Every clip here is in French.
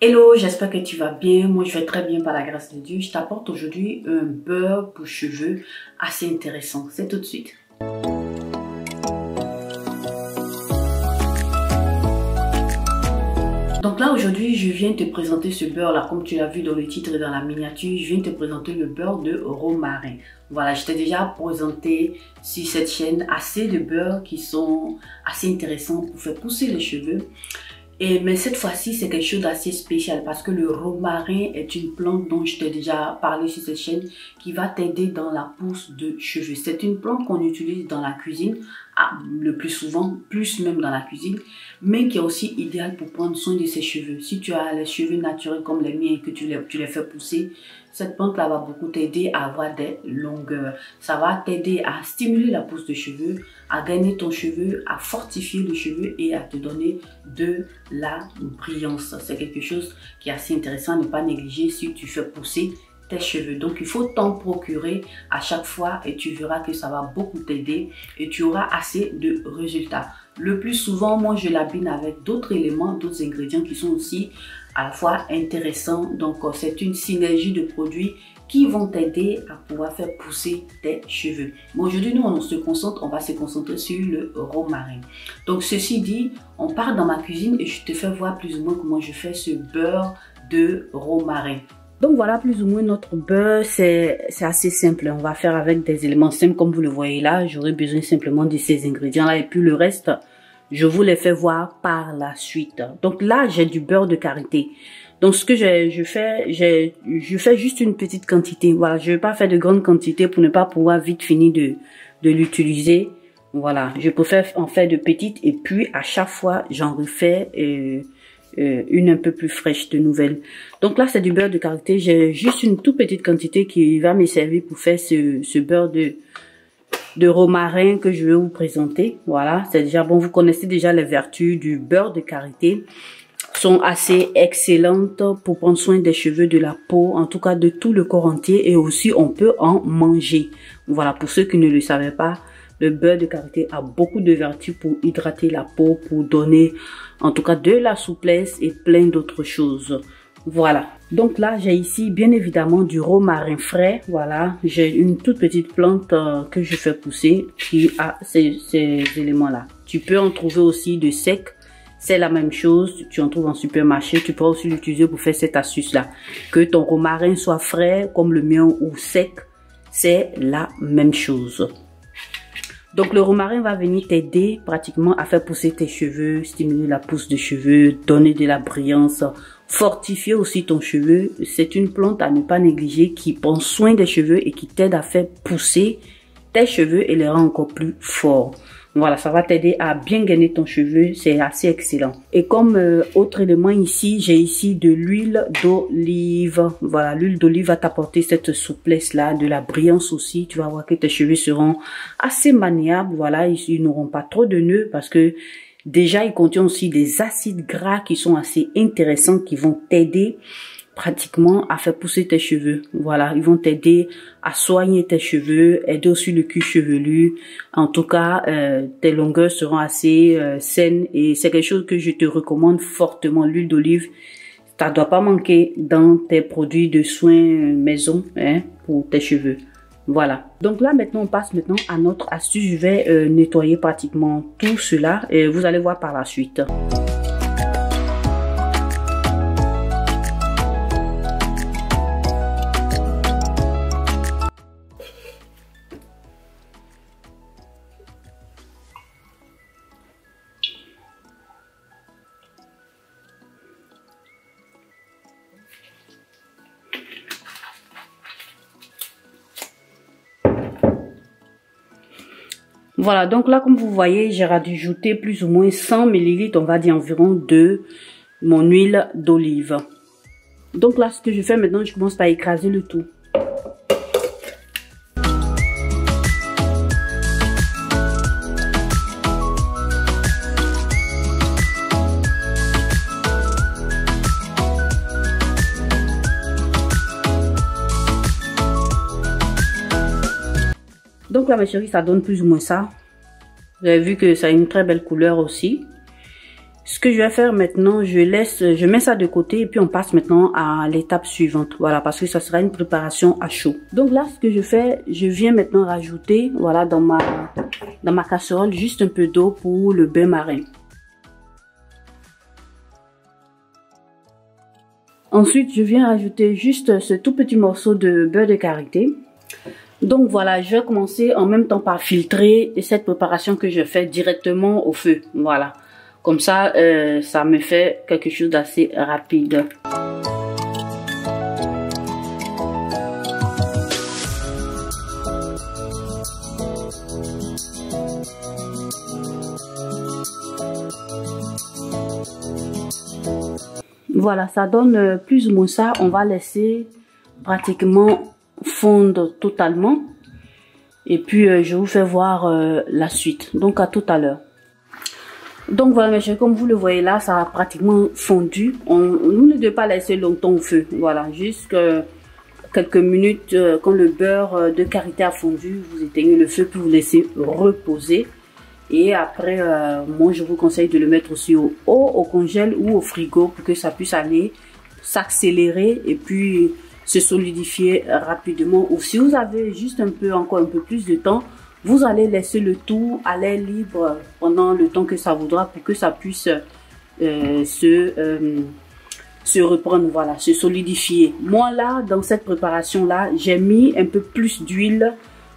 Hello, j'espère que tu vas bien. Moi, je vais très bien par la grâce de Dieu. Je t'apporte aujourd'hui un beurre pour cheveux assez intéressant. C'est tout de suite. Donc là, aujourd'hui, je viens te présenter ce beurre-là. Comme tu l'as vu dans le titre et dans la miniature, je viens te présenter le beurre de romarin. Voilà, je t'ai déjà présenté sur cette chaîne assez de beurres qui sont assez intéressants pour faire pousser les cheveux. Mais cette fois-ci, c'est quelque chose d'assez spécial parce que le romarin est une plante dont je t'ai déjà parlé sur cette chaîne qui va t'aider dans la pousse de cheveux. C'est une plante qu'on utilise dans la cuisine, le plus souvent, plus même dans la cuisine, mais qui est aussi idéale pour prendre soin de ses cheveux. Si tu as les cheveux naturels comme les miens et que tu les fais pousser, cette plante-là va beaucoup t'aider à avoir des longueurs. Ça va t'aider à stimuler la pousse de cheveux, à gagner ton cheveu, à fortifier le cheveu et à te donner de la brillance. C'est quelque chose qui est assez intéressant à ne pas négliger si tu fais pousser tes cheveux. Donc il faut t'en procurer à chaque fois et tu verras que ça va beaucoup t'aider et tu auras assez de résultats. Le plus souvent, moi je l'abîme avec d'autres éléments, d'autres ingrédients qui sont aussi à la fois intéressants. Donc c'est une synergie de produits qui vont t'aider à pouvoir faire pousser tes cheveux. Mais aujourd'hui, nous, on va se concentrer sur le romarin. Donc ceci dit, on part dans ma cuisine et je te fais voir plus ou moins comment je fais ce beurre de romarin. Donc voilà plus ou moins notre beurre, c'est assez simple. On va faire avec des éléments simples comme vous le voyez là. J'aurai besoin simplement de ces ingrédients là et puis le reste, je vous les fais voir par la suite. Donc là, j'ai du beurre de karité. Donc ce que je fais juste une petite quantité. Voilà, je ne vais pas faire de grande quantité pour ne pas pouvoir vite finir de l'utiliser. Voilà, je préfère en faire de petites et puis à chaque fois, j'en refais une un peu plus fraîche de nouvelle. Donc là, c'est du beurre de karité. J'ai juste une toute petite quantité qui va me servir pour faire ce beurre de romarin que je vais vous présenter. Voilà, c'est déjà bon. Vous connaissez déjà les vertus du beurre de karité. Sont assez excellentes pour prendre soin des cheveux, de la peau, en tout cas de tout le corps entier. Et aussi, on peut en manger. Voilà, pour ceux qui ne le savaient pas, le beurre de karité a beaucoup de vertus pour hydrater la peau, pour donner en tout cas de la souplesse et plein d'autres choses. Voilà. Donc là, j'ai ici bien évidemment du romarin frais. Voilà. J'ai une toute petite plante que je fais pousser qui a ces éléments-là. Tu peux en trouver aussi de sec. C'est la même chose. Tu en trouves en supermarché. Tu peux aussi l'utiliser pour faire cette astuce-là. Que ton romarin soit frais comme le mien ou sec, c'est la même chose. Donc le romarin va venir t'aider pratiquement à faire pousser tes cheveux, stimuler la pousse de cheveux, donner de la brillance, fortifier aussi ton cheveu. C'est une plante à ne pas négliger qui prend soin des cheveux et qui t'aide à faire pousser tes cheveux et les rend encore plus forts. Voilà, ça va t'aider à bien gagner ton cheveu, c'est assez excellent. Et comme autre élément ici, j'ai ici de l'huile d'olive. Voilà, l'huile d'olive va t'apporter cette souplesse-là, de la brillance aussi. Tu vas voir que tes cheveux seront assez maniables. Voilà, ils n'auront pas trop de nœuds parce que déjà, il contient aussi des acides gras qui sont assez intéressants, qui vont t'aider pratiquement à faire pousser tes cheveux. Voilà, ils vont t'aider à soigner tes cheveux, aider aussi le cuir chevelu. En tout cas, tes longueurs seront assez saines et c'est quelque chose que je te recommande fortement. L'huile d'olive, ça doit pas manquer dans tes produits de soins maison pour tes cheveux. Voilà. Donc là, maintenant, on passe maintenant à notre astuce. Je vais nettoyer pratiquement tout cela et vous allez voir par la suite. Voilà, donc là, comme vous voyez, j'ai rajouté plus ou moins 100 ml, on va dire environ de mon huile d'olive. Donc là, ce que je fais maintenant, je commence par écraser le tout. Donc là, mes chéris, ça donne plus ou moins ça. Vous avez vu que ça a une très belle couleur aussi. Ce que je vais faire maintenant, je mets ça de côté et puis on passe maintenant à l'étape suivante. Voilà, parce que ça sera une préparation à chaud. Donc là, ce que je fais, je viens maintenant rajouter, voilà, dans ma casserole, juste un peu d'eau pour le bain marin. Ensuite, je viens rajouter juste ce tout petit morceau de beurre de karité. Donc voilà, je vais commencer en même temps par filtrer cette préparation que je fais directement au feu. Voilà. Comme ça, ça me fait quelque chose d'assez rapide. Voilà, ça donne plus ou moins ça. On va laisser pratiquement fondre totalement. Et puis, je vous fais voir la suite. Donc, à tout à l'heure. Donc voilà mes chéris, comme vous le voyez là, ça a pratiquement fondu. Nous ne devons pas laisser longtemps au feu. Voilà, juste quelques minutes, quand le beurre de karité a fondu, vous éteignez le feu puis vous laissez reposer. Et après, moi je vous conseille de le mettre aussi au congèle ou au frigo pour que ça puisse aller s'accélérer et puis se solidifier rapidement. Ou si vous avez juste encore un peu plus de temps, vous allez laisser le tout à l'air libre pendant le temps que ça voudra pour que ça puisse se reprendre, voilà, se solidifier. Moi là, dans cette préparation là, j'ai mis un peu plus d'huile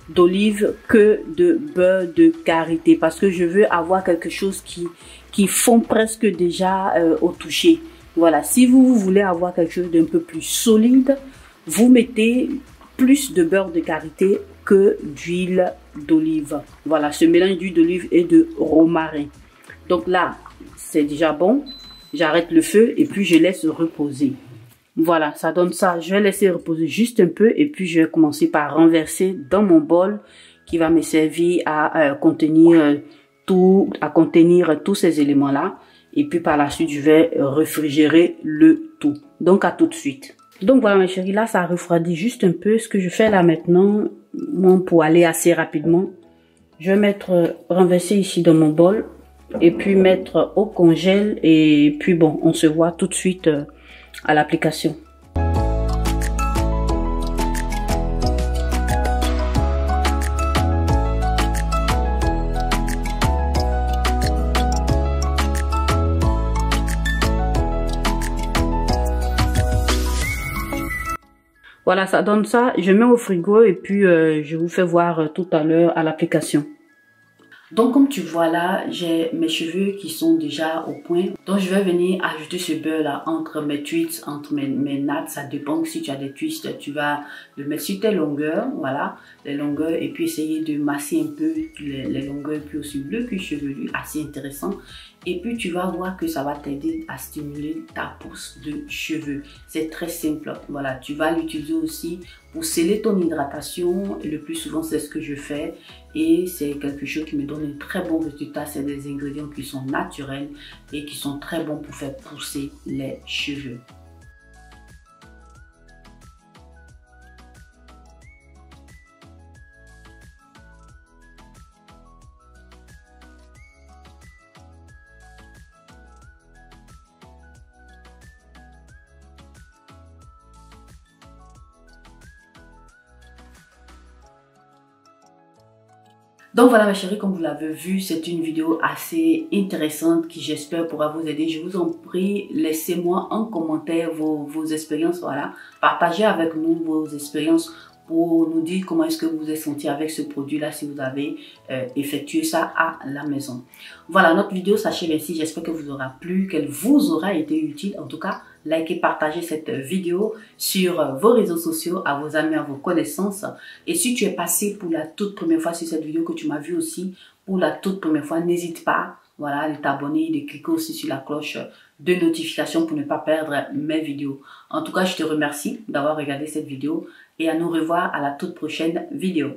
d'olive que de beurre de karité parce que je veux avoir quelque chose qui fond presque déjà au toucher. Voilà, si vous voulez avoir quelque chose d'un peu plus solide, vous mettez plus de beurre de karité que d'huile d'olive. Voilà, ce mélange d'huile d'olive et de romarin. Donc là, c'est déjà bon. J'arrête le feu et puis je laisse reposer. Voilà, ça donne ça. Je vais laisser reposer juste un peu et puis je vais commencer par renverser dans mon bol qui va me servir à contenir tous ces éléments-là. Et puis par la suite, je vais réfrigérer le tout. Donc à tout de suite. Donc voilà mes chéris, là ça refroidit juste un peu. Ce que je fais là maintenant, pour aller assez rapidement, je vais renverser ici dans mon bol et puis mettre au congèle et puis bon, on se voit tout de suite à l'application. Voilà, ça donne ça. Je mets au frigo et puis je vous fais voir tout à l'heure à l'application. Donc comme tu vois là, j'ai mes cheveux qui sont déjà au point. Donc je vais venir ajouter ce beurre là entre mes twists, entre mes nattes. Ça dépend, si tu as des twists, tu vas le mettre sur tes longueurs, voilà, les longueurs. Et puis essayer de masser un peu les longueurs, puis aussi le cuir chevelu, assez intéressant. Et puis tu vas voir que ça va t'aider à stimuler ta pousse de cheveux. C'est très simple, voilà. Tu vas l'utiliser aussi pour sceller ton hydratation. Et le plus souvent, c'est ce que je fais. Et c'est quelque chose qui me donne un très bon résultat. C'est des ingrédients qui sont naturels et qui sont très bons pour faire pousser les cheveux. Donc voilà mes chéris, comme vous l'avez vu, c'est une vidéo assez intéressante qui j'espère pourra vous aider. Je vous en prie, laissez-moi en commentaire vos expériences, voilà. Partagez avec nous vos expériences pour nous dire comment est-ce que vous vous êtes senti avec ce produit-là si vous avez effectué ça à la maison. Voilà, notre vidéo s'achève ainsi. J'espère que vous aura plu, qu'elle vous aura été utile. En tout cas, likez, partagez cette vidéo sur vos réseaux sociaux, à vos amis, à vos connaissances. Et si tu es passé pour la toute première fois sur cette vidéo, que tu m'as vu aussi pour la toute première fois, n'hésite pas, voilà, de t'abonner, de cliquer aussi sur la cloche de notification pour ne pas perdre mes vidéos. En tout cas, je te remercie d'avoir regardé cette vidéo et à nous revoir à la toute prochaine vidéo.